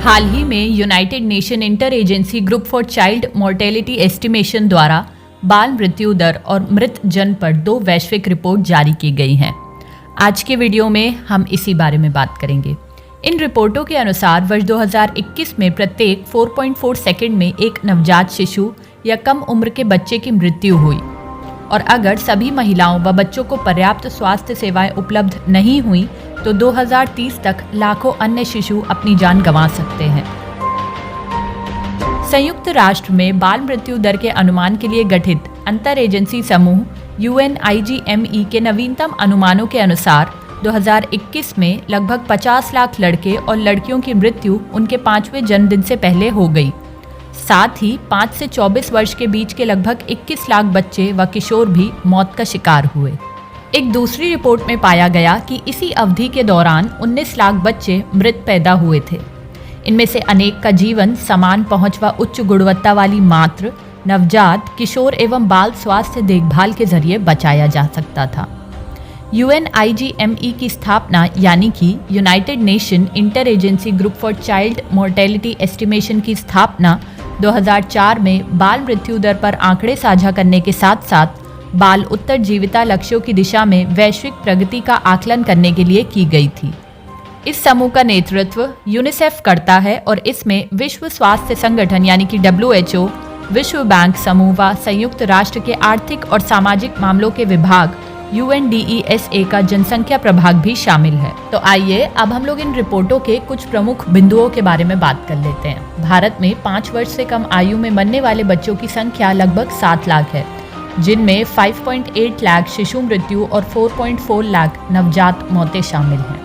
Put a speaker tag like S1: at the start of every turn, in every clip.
S1: हाल ही में United nation inter agency group for child mortality estimation द्वारा बाल मृत्यु दर और मृत जन्म पर 2 वैश्विक रिपोर्ट जारी की गई हैं। आज के वीडियो में हम इसी बारे में बात करेंगे। इन रिपोर्टों के अनुसार वर्ष 2021 में प्रत्येक 4.4 सेकंड में एक नवजात शिशु या कम उम्र के बच्चे की मृत्यु हुई, और अगर सभी महिलाओं व बच्चों को पर्याप्त स्वास्थ्य सेवाएं उपलब्ध नहीं हुई तो 2030 तक लाखों अन्य शिशु अपनी जान गंवा सकते हैं। संयुक्त राष्ट्र में बाल मृत्यु दर के अनुमान के लिए गठित अंतर एजेंसी समूह UNIGME के नवीनतम अनुमानों के अनुसार 2021 में लगभग 50 लाख लड़के और लड़कियों की मृत्यु उनके 5वें जन्मदिन से पहले हो गई। साथ ही 5 से 24 वर्ष के बीच के लगभग 21 लाख बच्चे व किशोर भी मौत का शिकार हुए। एक दूसरी रिपोर्ट में पाया गया कि इसी अवधि के दौरान 19 लाख बच्चे मृत पैदा हुए थे। इनमें से अनेक का जीवन समान पहुंच व उच्च गुणवत्ता वाली मातृ, नवजात, किशोर एवं बाल स्वास्थ्य देखभाल के जरिए बचाया जा सकता था। UNIGME की स्थापना यानी कि United nation inter agency group for child mortality estimation की स्थापना 2004 में बाल मृत्यु दर पर आंकड़े साझा करने के साथ साथ बाल उत्तरजीविता लक्ष्यों की दिशा में वैश्विक प्रगति का आकलन करने के लिए की गई थी। इस समूह का नेतृत्व यूनिसेफ करता है और इसमें विश्व स्वास्थ्य संगठन यानी कि WHO, विश्व बैंक समूह व संयुक्त राष्ट्र के आर्थिक और सामाजिक मामलों के विभाग UNDESA का जनसंख्या प्रभाग भी शामिल है। तो आइए अब हम लोग इन रिपोर्टों के कुछ प्रमुख बिंदुओं के बारे में बात कर लेते हैं। भारत में 5 वर्ष से कम आयु में मरने वाले बच्चों की संख्या लगभग 7 लाख है, जिनमें 5.8 लाख शिशु मृत्यु और 4.4 लाख नवजात मौतें शामिल हैं।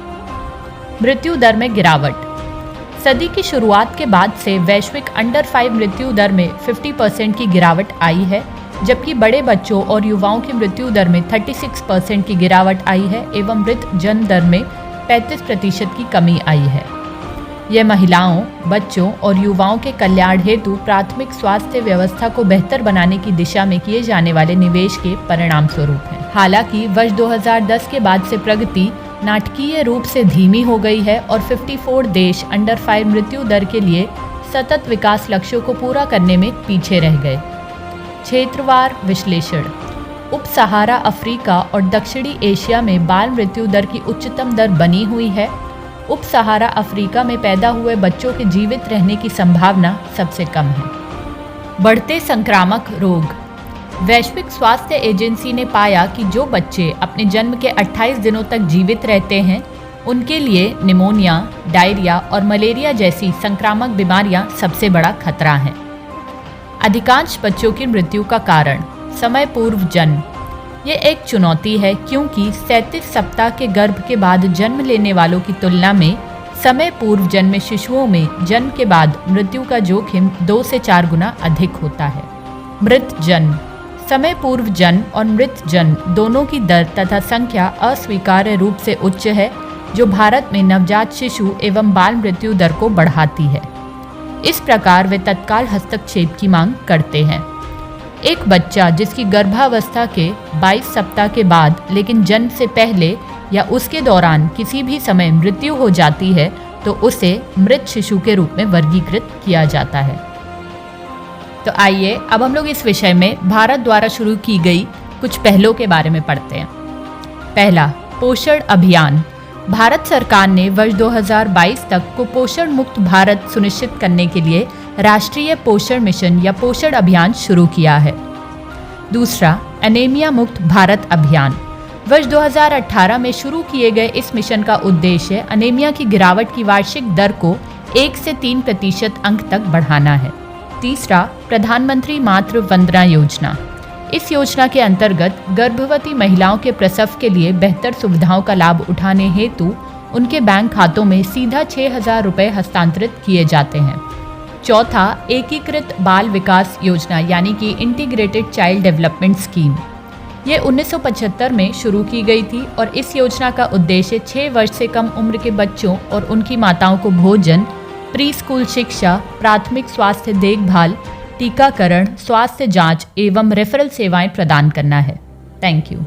S1: मृत्यु दर में गिरावट। सदी की शुरुआत के बाद से वैश्विक अंडर 5 मृत्यु दर में 50% की गिरावट आई है, जबकि बड़े बच्चों और युवाओं की मृत्यु दर में 36% की गिरावट आई है एवं मृत जन्म दर में 35% की कमी आई है। यह महिलाओं, बच्चों और युवाओं के कल्याण हेतु प्राथमिक स्वास्थ्य व्यवस्था को बेहतर बनाने की दिशा में किए जाने वाले निवेश के परिणाम स्वरूप है। हालांकि वर्ष 2010 के बाद से प्रगति नाटकीय रूप से धीमी हो गई है और 54 देश अंडर 5 मृत्यु दर के लिए सतत विकास लक्ष्यों को पूरा करने में पीछे रह गए। क्षेत्रवार विश्लेषण। उप सहारा अफ्रीका और दक्षिणी एशिया में बाल मृत्यु दर की उच्चतम दर बनी हुई है। उप सहारा अफ्रीका में पैदा हुए बच्चों के जीवित रहने की संभावना सबसे कम है। बढ़ते संक्रामक रोग। वैश्विक स्वास्थ्य एजेंसी ने पाया कि जो बच्चे अपने जन्म के 28 दिनों तक जीवित रहते हैं, उनके लिए निमोनिया, डायरिया और मलेरिया जैसी संक्रामक बीमारियां सबसे बड़ा खतरा हैं। अधिकांश बच्चों की मृत्यु का कारण समय पूर्व जन्म। ये एक चुनौती है क्योंकि 37 सप्ताह के गर्भ के बाद जन्म लेने वालों की तुलना में समय पूर्व जन्मे शिशुओं में जन्म के बाद मृत्यु का जोखिम 2 से 4 गुना अधिक होता है। मृत जन्म। समय पूर्व जन्म और मृत जन्म दोनों की दर तथा संख्या अस्वीकार्य रूप से उच्च है, जो भारत में नवजात शिशु एवं बाल मृत्यु दर को बढ़ाती है। इस प्रकार वे तत्काल हस्तक्षेप की मांग करते हैं। एक बच्चा जिसकी गर्भावस्था के 22 सप्ताह के बाद लेकिन जन्म से पहले या उसके दौरान किसी भी समय मृत्यु हो जाती है तो उसे मृत शिशु के रूप में वर्गीकृत किया जाता है। तो आइए अब हम लोग इस विषय में भारत द्वारा शुरू की गई कुछ पहलों के बारे में पढ़ते हैं। पहला, पोषण अभियान। भारत सरकार ने वर्ष 2022 तक कुपोषण मुक्त भारत सुनिश्चित करने के लिए राष्ट्रीय पोषण मिशन या पोषण अभियान शुरू किया है। दूसरा, एनीमिया मुक्त भारत अभियान। वर्ष 2018 में शुरू किए गए इस मिशन का उद्देश्य एनीमिया की गिरावट की वार्षिक दर को 1 से 3% अंक तक बढ़ाना है। तीसरा, प्रधानमंत्री मातृ वंदना योजना। इस योजना के अंतर्गत गर्भवती महिलाओं के प्रसव के लिए बेहतर सुविधाओं का लाभ उठाने हेतु उनके बैंक खातों में सीधा 6,000 रुपये हस्तांतरित किए जाते हैं। चौथा, एकीकृत बाल विकास योजना यानी कि इंटीग्रेटेड चाइल्ड डेवलपमेंट स्कीम। ये 1975 में शुरू की गई थी और इस योजना का उद्देश्य 6 वर्ष से कम उम्र के बच्चों और उनकी माताओं को भोजन, प्री स्कूल शिक्षा, प्राथमिक स्वास्थ्य देखभाल, टीकाकरण, स्वास्थ्य जांच एवं रेफरल सेवाएं प्रदान करना है। Thank you.